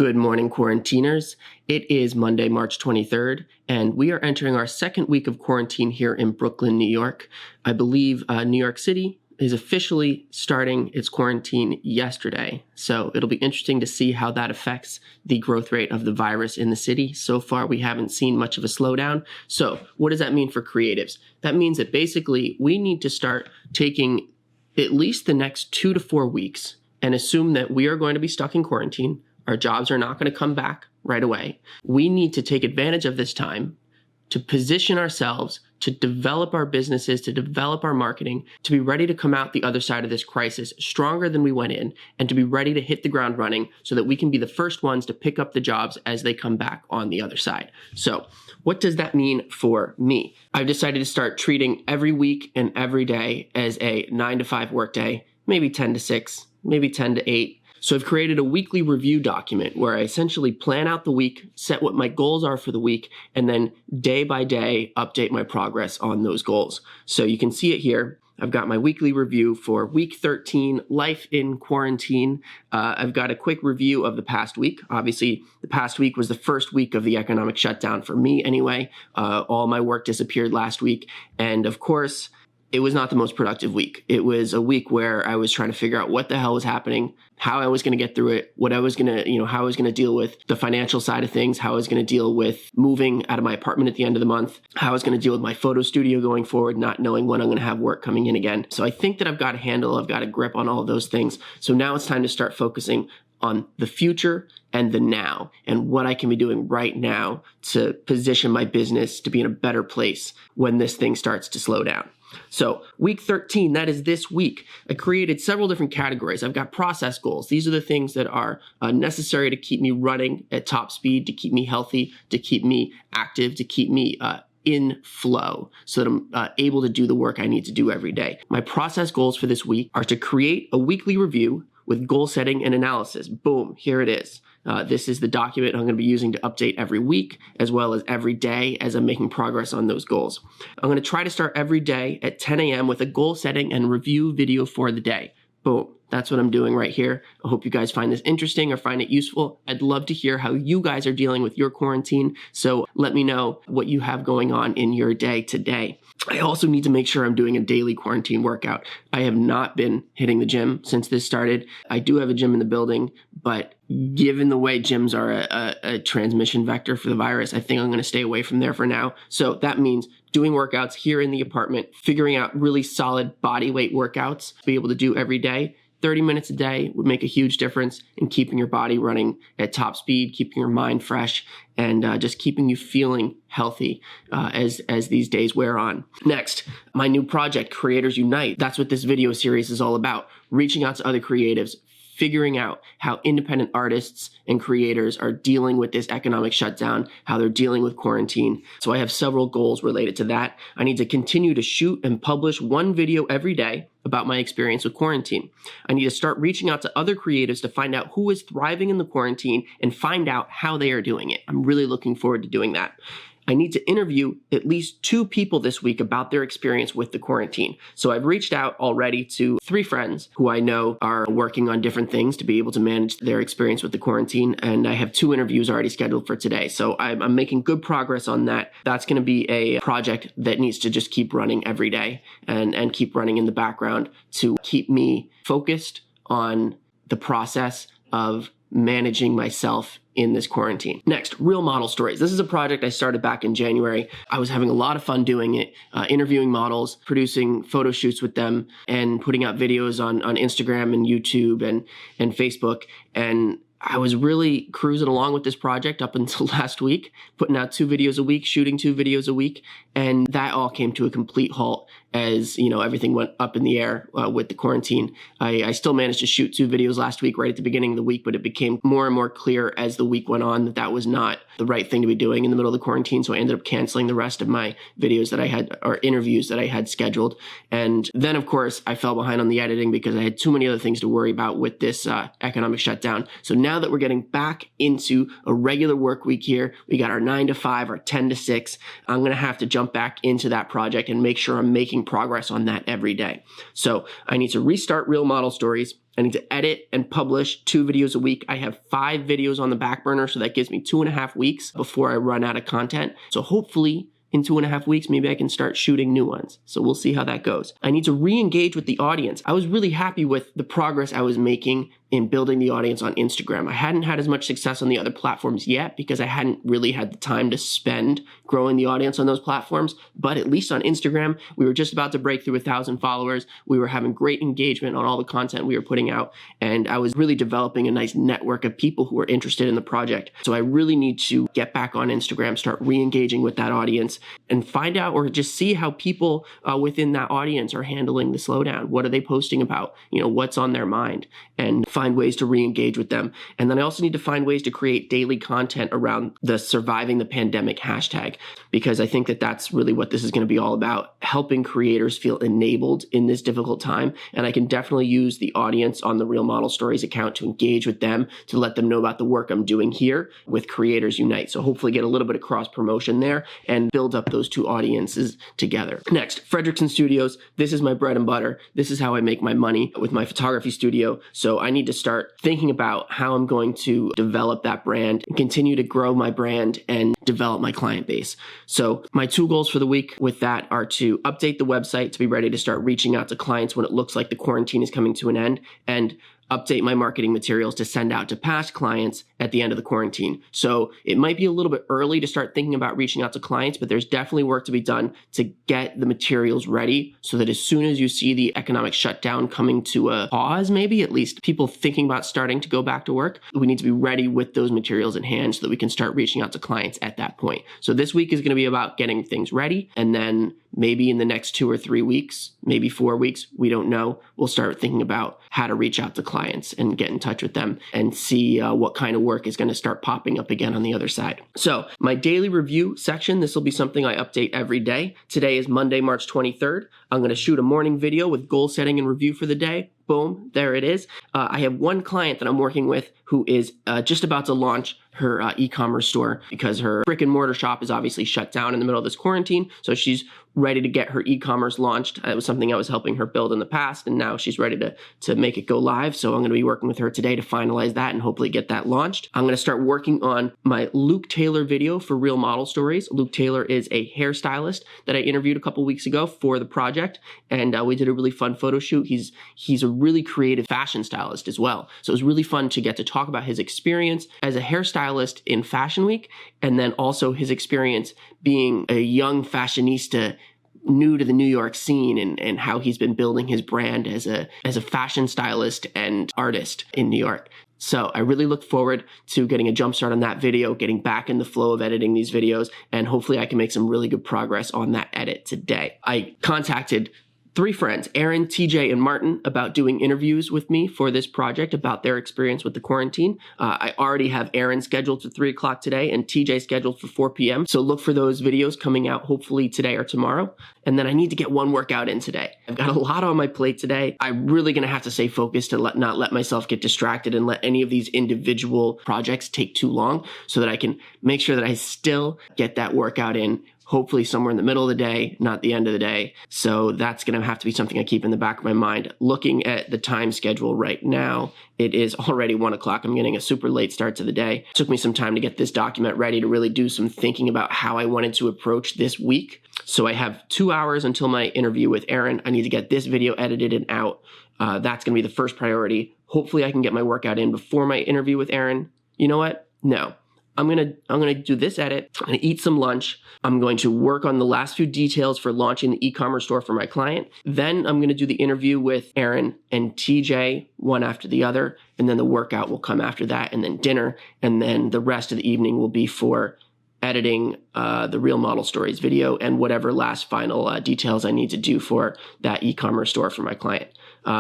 Good morning, quarantiners. It is Monday, March 23rd, and we are entering our second week of quarantine here in Brooklyn, New York. I believe New York City is officially starting its quarantine yesterday, so it'll be interesting to see how that affects the growth rate of the virus in the city. So far, we haven't seen much of a slowdown. So what does that mean for creatives? That means that basically we need to start taking at least the next 2 to 4 weeks and assume that we are going to be stuck in quarantine. Our jobs are not going to come back right away. We need to take advantage of this time to position ourselves, to develop our businesses, to develop our marketing, to be ready to come out the other side of this crisis stronger than we went in, and to be ready to hit the ground running so that we can be the first ones to pick up the jobs as they come back on the other side. So what does that mean for me? I've decided to start treating every week and every day as a 9 to 5 workday, maybe 10 to 6, maybe 10 to 8. So I've created a weekly review document where I essentially plan out the week, set what my goals are for the week, and then day by day update my progress on those goals. So you can see it here. I've got my weekly review for week 13, life in quarantine. I've got a quick review of the past week. Obviously, the past week was the first week of the economic shutdown for me anyway. All my work disappeared last week. And of course, it was not the most productive week. It was a week where I was trying to figure out what the hell was happening, how I was going to get through it, what I was going to, how I was going to deal with the financial side of things, how I was going to deal with moving out of my apartment at the end of the month, how I was going to deal with my photo studio going forward, not knowing when I'm going to have work coming in again. So I think that I've got a handle, I've got a grip on all of those things. So now it's time to start focusing on the future and the now and what I can be doing right now to position my business to be in a better place when this thing starts to slow down. So week 13, that is this week. I created several different categories. I've got process goals. These are the things that are necessary to keep me running at top speed, to keep me healthy, to keep me active, to keep me in flow so that I'm able to do the work I need to do every day. My process goals for this week are to create a weekly review with goal setting and analysis. Boom, here it is. This is the document I'm going to be using to update every week as well as every day as I'm making progress on those goals. I'm going to try to start every day at 10 a.m. with a goal setting and review video for the day. Boom. That's what I'm doing right here. I hope you guys find this interesting or find it useful. I'd love to hear how you guys are dealing with your quarantine. So let me know what you have going on in your day today. I also need to make sure I'm doing a daily quarantine workout. I have not been hitting the gym since this started. I do have a gym in the building, but given the way gyms are a transmission vector for the virus, I think I'm going to stay away from there for now. So that means doing workouts here in the apartment, figuring out really solid body weight workouts to be able to do every day. 30 minutes a day would make a huge difference in keeping your body running at top speed, keeping your mind fresh, and just keeping you feeling healthy as these days wear on. Next, my new project, Creators Unite. That's what this video series is all about. Reaching out to other creatives, figuring out how independent artists and creators are dealing with this economic shutdown, how they're dealing with quarantine. So I have several goals related to that. I need to continue to shoot and publish one video every day about my experience with quarantine. I need to start reaching out to other creatives to find out who is thriving in the quarantine and find out how they are doing it. I'm really looking forward to doing that. I need to interview at least 2 people this week about their experience with the quarantine. So I've reached out already to 3 friends who I know are working on different things to be able to manage their experience with the quarantine. And I have 2 interviews already scheduled for today. So I'm making good progress on that. That's going to be a project that needs to just keep running every day and keep running in the background to keep me focused on the process of managing myself in this quarantine. Next, real model stories. This is a project I started back in January. I was having a lot of fun doing it, interviewing models, producing photo shoots with them, and putting out videos on Instagram and YouTube and Facebook. And I was really cruising along with this project up until last week, putting out 2 videos a week, shooting 2 videos a week. And that all came to a complete halt as, everything went up in the air with the quarantine. I still managed to shoot 2 videos last week right at the beginning of the week, but it became more and more clear as the week went on that that was not the right thing to be doing in the middle of the quarantine. So I ended up canceling the rest of my videos that I had, or interviews that I had scheduled. And then, of course, I fell behind on the editing because I had too many other things to worry about with this economic shutdown. So now that we're getting back into a regular work week here, we got our 9 to 5, our 10 to 6, I'm going to have to jump back into that project and make sure I'm making making progress on that every day. So I need to restart Real Model Stories. I need to edit and publish 2 videos a week. I have 5 videos on the back burner, so that gives me 2.5 weeks before I run out of content. So hopefully in 2.5 weeks, maybe I can start shooting new ones. So we'll see how that goes. I need to re-engage with the audience. I was really happy with the progress I was making in building the audience on Instagram. I hadn't had as much success on the other platforms yet because I hadn't really had the time to spend growing the audience on those platforms. But at least on Instagram, we were just about to break through 1,000 followers. We were having great engagement on all the content we were putting out. And I was really developing a nice network of people who were interested in the project. So I really need to get back on Instagram, start re-engaging with that audience and find out or just see how people within that audience are handling the slowdown. What are they posting about? What's on their mind? And find ways to re-engage with them. And then I also need to find ways to create daily content around the surviving the pandemic hashtag, because I think that that's really what this is going to be all about, helping creators feel enabled in this difficult time. And I can definitely use the audience on the Real Model Stories account to engage with them, to let them know about the work I'm doing here with Creators Unite. So hopefully get a little bit of cross promotion there and build up those 2 audiences together. Next, Frederickson Studios. This is my bread and butter. This is how I make my money with my photography studio. So I need to start thinking about how I'm going to develop that brand and continue to grow my brand and develop my client base. So my 2 goals for the week with that are to update the website to be ready to start reaching out to clients when it looks like the quarantine is coming to an end, and update my marketing materials to send out to past clients at the end of the quarantine. So it might be a little bit early to start thinking about reaching out to clients, but there's definitely work to be done to get the materials ready so that as soon as you see the economic shutdown coming to a pause, maybe at least people thinking about starting to go back to work, we need to be ready with those materials in hand so that we can start reaching out to clients at that point. So this week is going to be about getting things ready, and then maybe in the next 2 or 3 weeks, maybe 4 weeks, we don't know, we'll start thinking about how to reach out to clients and get in touch with them and see what kind of work is going to start popping up again on the other side. So my daily review section, this will be something I update every day. Today is Monday, March 23rd. I'm going to shoot a morning video with goal setting and review for the day. Boom, there it is. I have one client that I'm working with who is just about to launch her e-commerce store because her brick and mortar shop is obviously shut down in the middle of this quarantine. So she's ready to get her e-commerce launched. It was something I was helping her build in the past, and now she's ready to make it go live. So I'm going to be working with her today to finalize that and hopefully get that launched. I'm going to start working on my Luke Taylor video for Real Model Stories. Luke Taylor is a hairstylist that I interviewed a couple weeks ago for the project, and we did a really fun photo shoot. He's a really creative fashion stylist as well. So it was really fun to get to talk about his experience as a hairstylist in Fashion Week, and then also his experience being a young fashionista new to the New York scene, and how he's been building his brand as a fashion stylist and artist in New York. So I really look forward to getting a jump start on that video, getting back in the flow of editing these videos, and hopefully I can make some really good progress on that edit today. I contacted 3 friends, Aaron, TJ, and Martin, about doing interviews with me for this project about their experience with the quarantine. I already have Aaron scheduled for 3 o'clock today and TJ scheduled for 4 p.m. So look for those videos coming out hopefully today or tomorrow. And then I need to get one workout in today. I've got a lot on my plate today. I'm really going to have to stay focused to not let myself get distracted and let any of these individual projects take too long, so that I can make sure that I still get that workout in, hopefully somewhere in the middle of the day, not the end of the day. So that's going to have to be something I keep in the back of my mind. Looking at the time schedule right now, it is already 1 o'clock. I'm getting a super late start to the day. It took me some time to get this document ready to really do some thinking about how I wanted to approach this week. So I have 2 hours until my interview with Aaron. I need to get this video edited and out. That's going to be the first priority. Hopefully I can get my workout in before my interview with Aaron. You know what? No. I'm gonna do this edit. I'm gonna eat some lunch. I'm going to work on the last few details for launching the e-commerce store for my client. Then I'm gonna do the interview with Aaron and TJ, one after the other, and then the workout will come after that, and then dinner, and then the rest of the evening will be for editing the Real Model Stories video and whatever last final details I need to do for that e-commerce store for my client.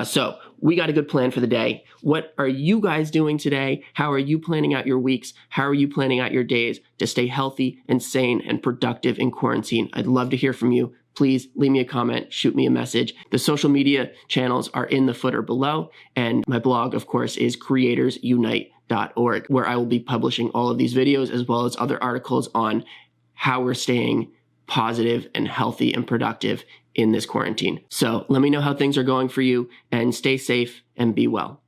So we got a good plan for the day. What are you guys doing today? How are you planning out your weeks? How are you planning out your days to stay healthy and sane and productive in quarantine? I'd love to hear from you. Please leave me a comment, shoot me a message. The social media channels are in the footer below. And my blog, of course, is creatorsunite.org, where I will be publishing all of these videos as well as other articles on how we're staying positive and healthy and productive in this quarantine. So let me know how things are going for you, and stay safe and be well.